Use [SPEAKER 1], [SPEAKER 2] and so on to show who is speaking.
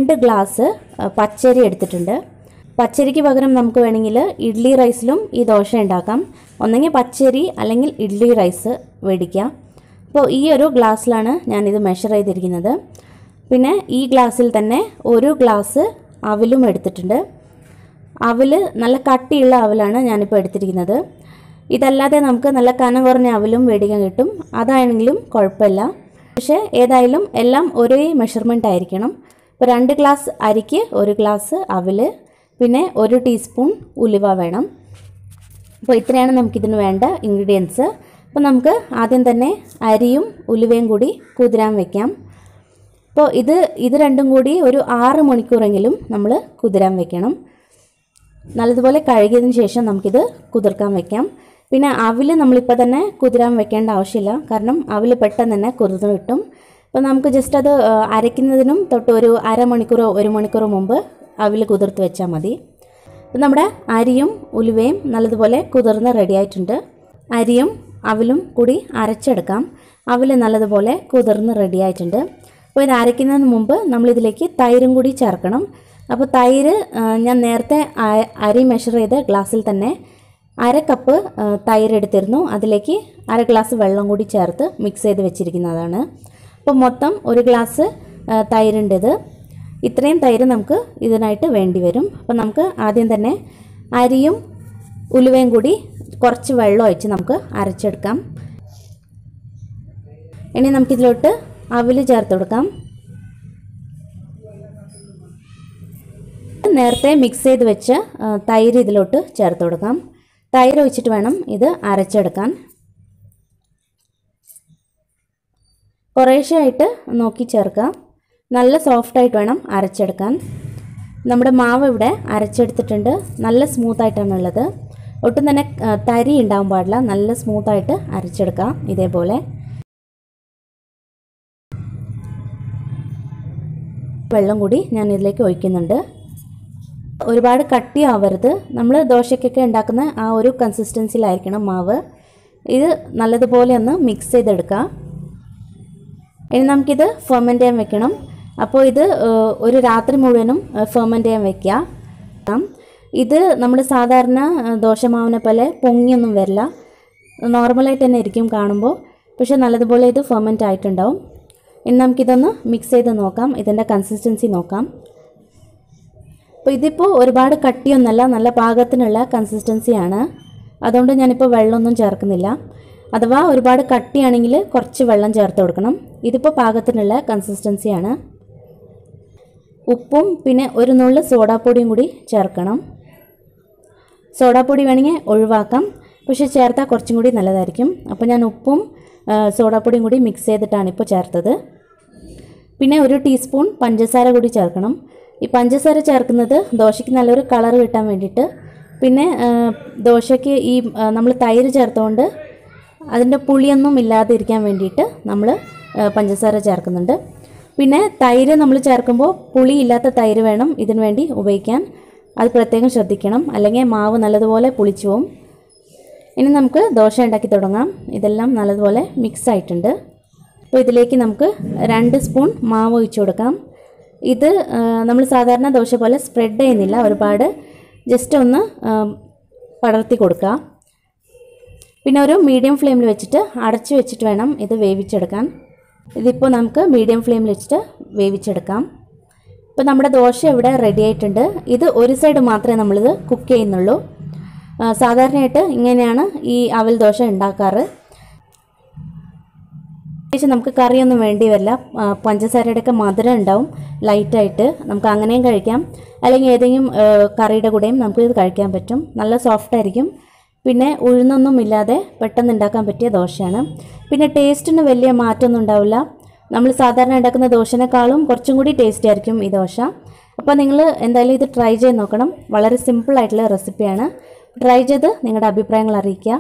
[SPEAKER 1] 2 glass പച്ചരി എടുത്തിട്ടുണ്ട്. പച്ചരിക്ക് പകരം നമുക്ക് വേണമെങ്കിൽ ഇഡ്ഡലി റൈസിലും ഈ ദോശ ഉണ്ടാക്കാം. ഒന്നെങ്കിൽ പച്ചരി അല്ലെങ്കിൽ ഇഡ്ഡലി റൈസ് മേടിക്കാം. അപ്പോൾ ഈ ഒരു ഗ്ലാസ്സിലാണ് ഞാനിത് മെഷർ ചെയ്തിരിക്കുന്നത്. പിന്നെ ഈ ഗ്ലാസ്സിൽ തന്നെ 1 ഗ്ലാസ് അവലും എടുത്തിട്ടുണ്ട്. അവൽ നല്ല കട്ടിയുള്ള അവലാണ് ഞാനിപ്പോൾ എടുത്തിരിക്കുന്നത്. ഇതല്ലാതെ നമുക്ക് നല്ല കനം കുറഞ്ഞ അവലും മേടിക്കാൻ കിട്ടും. അതാണെങ്കിലും കുഴപ്പമില്ല. പക്ഷേ ഏതായാലും എല്ലാം ഒരേ മെഷർമെൻ്റ് ആയിരിക്കണം. ഇപ്പോൾ 2 ഗ്ലാസ് അരിക്ക് 1 ഗ്ലാസ് അവൽ, പിന്നെ 1 ടീസ്പൂൺ ഉലുവ വേണം. അപ്പോൾ ഇത്രയാണ് നമുക്കിതിന് വേണ്ട ഇൻഗ്രീഡിയൻസ്. അപ്പോൾ നമുക്ക് ആദ്യം തന്നെ അരിയും ഉലുവയും കൂടി കുതിരാൻ വയ്ക്കാം. അപ്പോൾ ഇത് രണ്ടും കൂടി ഒരു 6 മണിക്കൂറെങ്കിലും നമ്മൾ കുതിരാൻ വയ്ക്കണം. നല്ലതുപോലെ കഴുകിയതിന് ശേഷം നമുക്കിത് കുതിർക്കാൻ വയ്ക്കാം. പിന്നെ അവൽ നമ്മളിപ്പോൾ തന്നെ കുതിരാൻ വെക്കേണ്ട ആവശ്യമില്ല. കാരണം അവൽ പെട്ടെന്ന് തന്നെ കുതിർന്ന് കിട്ടും. അപ്പോൾ നമുക്ക് ജസ്റ്റ് അത് അരയ്ക്കുന്നതിനും തൊട്ട് ഒരു അരമണിക്കൂറോ 1 മണിക്കൂറോ മുമ്പ് അവൽ കുതിർത്ത് വെച്ചാൽ മതി. അപ്പോൾ നമ്മുടെ അരിയും ഉലുവയും നല്ലതുപോലെ കുതിർന്ന് റെഡി ആയിട്ടുണ്ട്. അരിയും അവലും കൂടി അരച്ചെടുക്കാം. അവൽ നല്ലതുപോലെ കുതിർന്ന് റെഡി ആയിട്ടുണ്ട്. അപ്പോൾ ഇത് അരയ്ക്കുന്നതിന് മുമ്പ് നമ്മളിതിലേക്ക് തൈരും കൂടി ചേർക്കണം. അപ്പോൾ തൈര് ഞാൻ നേരത്തെ അരി മെഷർ ചെയ്ത ഗ്ലാസ്സിൽ തന്നെ 1/2 കപ്പ് തൈര് എടുത്തിരുന്നു. അതിലേക്ക് 1/2 ഗ്ലാസ് വെള്ളം കൂടി ചേർത്ത് മിക്സ് ചെയ്ത് വെച്ചിരിക്കുന്നതാണ്. അപ്പോൾ മൊത്തം 1 ഗ്ലാസ് തൈരുണ്ട്. ഇത്രയും തൈര് നമുക്ക് ഇതിനായിട്ട് വേണ്ടി വരും. അപ്പോൾ നമുക്ക് ആദ്യം തന്നെ അരിയും ഉലുവയും കൂടി കുറച്ച് വെള്ളം ഒഴിച്ച് നമുക്ക് അരച്ചെടുക്കാം. ഇനി നമുക്കിതിലോട്ട് അവൽ ചേർത്ത് കൊടുക്കാം. നേരത്തെ മിക്സ് ചെയ്ത് വെച്ച് തൈര് ഇതിലോട്ട് ചേർത്ത് കൊടുക്കാം. തൈര് ഒഴിച്ചിട്ട് വേണം ഇത് അരച്ചെടുക്കാൻ. കുറേശ്ശെയായിട്ട് നോക്കി ചേർക്കുക. നല്ല സോഫ്റ്റായിട്ട് വേണം അരച്ചെടുക്കാൻ. നമ്മുടെ മാവ് ഇവിടെ അരച്ചെടുത്തിട്ടുണ്ട്. നല്ല സ്മൂത്തായിട്ടാണുള്ളത്. ഒട്ടും തന്നെ തരി ഉണ്ടാവാൻ പാടില്ല. നല്ല സ്മൂത്തായിട്ട് അരച്ചെടുക്കാം. ഇതേപോലെ വെള്ളം കൂടി ഞാൻ ഇതിലേക്ക് ഒഴിക്കുന്നുണ്ട്. ഒരുപാട് കട്ടിയാവരുത്. നമ്മൾ ദോശയ്ക്കൊക്കെ ഉണ്ടാക്കുന്ന ആ ഒരു കൺസിസ്റ്റൻസിയിലായിരിക്കണം മാവ്. ഇത് നല്ലതുപോലെ ഒന്ന് മിക്സ് ചെയ്തെടുക്കുക. ഇനി നമുക്കിത് ഫെർമെൻറ്റ് ചെയ്യാൻ വെക്കണം. അപ്പോൾ ഇത് ഒരു രാത്രി മുഴുവനും ഫെർമെൻറ്റ് ചെയ്യാൻ വയ്ക്കുക. ഇത് നമ്മൾ സാധാരണ ദോശമാവിനെ പോലെ പൊങ്ങിയൊന്നും വരില്ല. നോർമലായിട്ട് തന്നെ ഇരിക്കും കാണുമ്പോൾ. പക്ഷേ നല്ലതുപോലെ ഇത് ഫെർമെൻറ്റ് ആയിട്ടുണ്ടാവും. ഇനി നമുക്കിതൊന്ന് മിക്സ് ചെയ്ത് നോക്കാം. ഇതിൻ്റെ കൺസിസ്റ്റൻസി നോക്കാം. അപ്പോൾ ഇതിപ്പോൾ ഒരുപാട് കട്ടിയൊന്നുമല്ല, നല്ല പാകത്തിനുള്ള കൺസിസ്റ്റൻസിയാണ്. അതുകൊണ്ട് ഞാനിപ്പോൾ വെള്ളമൊന്നും ചേർക്കുന്നില്ല. അഥവാ ഒരുപാട് കട്ടിയാണെങ്കിൽ കുറച്ച് വെള്ളം ചേർത്ത് കൊടുക്കണം. ഇതിപ്പോൾ പാകത്തിനുള്ള കൺസിസ്റ്റൻസിയാണ്. ഉപ്പും പിന്നെ ഒരു നുള്ള് സോഡാപ്പൊടിയും കൂടി ചേർക്കണം. സോഡാപ്പൊടി വേണമെങ്കിൽ ഒഴിവാക്കാം, പക്ഷേ ചേർത്താൽ കുറച്ചും കൂടി നല്ലതായിരിക്കും. അപ്പോൾ ഞാൻ ഉപ്പും സോഡാപ്പൊടിയും കൂടി മിക്സ് ചെയ്തിട്ടാണ് ഇപ്പോൾ ചേർത്തത്. പിന്നെ 1 ടീസ്പൂൺ പഞ്ചസാര കൂടി ചേർക്കണം. ഈ പഞ്ചസാര ചേർക്കുന്നത് ദോശയ്ക്ക് നല്ലൊരു കളർ കിട്ടാൻ വേണ്ടിയിട്ട്, പിന്നെ ദോശയ്ക്ക് ഈ നമ്മൾ തൈര് ചേർത്തുകൊണ്ട് അതിൻ്റെ പുളിയൊന്നും ഇല്ലാതെ ഇരിക്കാൻ വേണ്ടിയിട്ട് നമ്മൾ പഞ്ചസാര ചേർക്കുന്നുണ്ട്. പിന്നെ തൈര് നമ്മൾ ചേർക്കുമ്പോൾ പുളി ഇല്ലാത്ത തൈര് വേണം ഇതിനു വേണ്ടി ഉപയോഗിക്കാൻ. അത് പ്രത്യേകം ശ്രദ്ധിക്കണം, അല്ലെങ്കിൽ മാവ് നല്ലതുപോലെ പുളിച്ചു പോകും. ഇനി നമുക്ക് ദോശ ഉണ്ടാക്കി തുടങ്ങാം. ഇതെല്ലാം നല്ലതുപോലെ മിക്സ് ആയിട്ടുണ്ട്. അപ്പോൾ ഇതിലേക്ക് നമുക്ക് 2 സ്പൂൺ മാവ് ഒഴിച്ചു കൊടുക്കാം. ഇത് നമ്മൾ സാധാരണ ദോശ പോലെ സ്പ്രെഡ് ചെയ്യുന്നില്ല, ഒരുപാട് ജസ്റ്റ് ഒന്ന് പടർത്തി കൊടുക്കുക. പിന്നെ ഒരു മീഡിയം ഫ്ലെയിമിൽ വെച്ചിട്ട് അടച്ചു വെച്ചിട്ട് വേണം ഇത് വേവിച്ചെടുക്കാൻ. ഇതിപ്പോൾ നമുക്ക് മീഡിയം ഫ്ലെയിമിൽ വെച്ചിട്ട് വേവിച്ചെടുക്കാം. ഇപ്പോൾ നമ്മുടെ ദോശ ഇവിടെ റെഡി ആയിട്ടുണ്ട്. ഇത് ഒരു സൈഡ് മാത്രമേ നമ്മളിത് കുക്ക് ചെയ്യുന്നുള്ളൂ. സാധാരണയായിട്ട് ഇങ്ങനെയാണ് ഈ അവൽ ദോശ ഉണ്ടാക്കാറ്. നമുക്ക് കറിയൊന്നും വേണ്ടി വരില്ല. പഞ്ചസാരയുടെയൊക്കെ മധുരം ഉണ്ടാവും ലൈറ്റായിട്ട്. നമുക്ക് അങ്ങനെയും കഴിക്കാം, അല്ലെങ്കിൽ ഏതെങ്കിലും കറിയുടെ കൂടെയും നമുക്ക് ഇത് കഴിക്കാൻ പറ്റും. നല്ല സോഫ്റ്റായിരിക്കും. പിന്നെ ഉഴുന്നൊന്നും ഇല്ലാതെ പെട്ടെന്ന് ഉണ്ടാക്കാൻ പറ്റിയ ദോശയാണ്. പിന്നെ ടേസ്റ്റിന് വലിയ മാറ്റമൊന്നും ഉണ്ടാവില്ല. നമ്മൾ സാധാരണ ഉണ്ടാക്കുന്ന ദോശനേക്കാളും കുറച്ചും കൂടി ടേസ്റ്റി ആയിരിക്കും ഈ ദോശ. അപ്പോൾ നിങ്ങൾ എന്തായാലും ഇത് ട്രൈ ചെയ്ത് നോക്കണം. വളരെ സിമ്പിളായിട്ടുള്ള റെസിപ്പിയാണ്. ട്രൈ ചെയ്ത് നിങ്ങളുടെ അഭിപ്രായങ്ങൾ അറിയിക്കുക.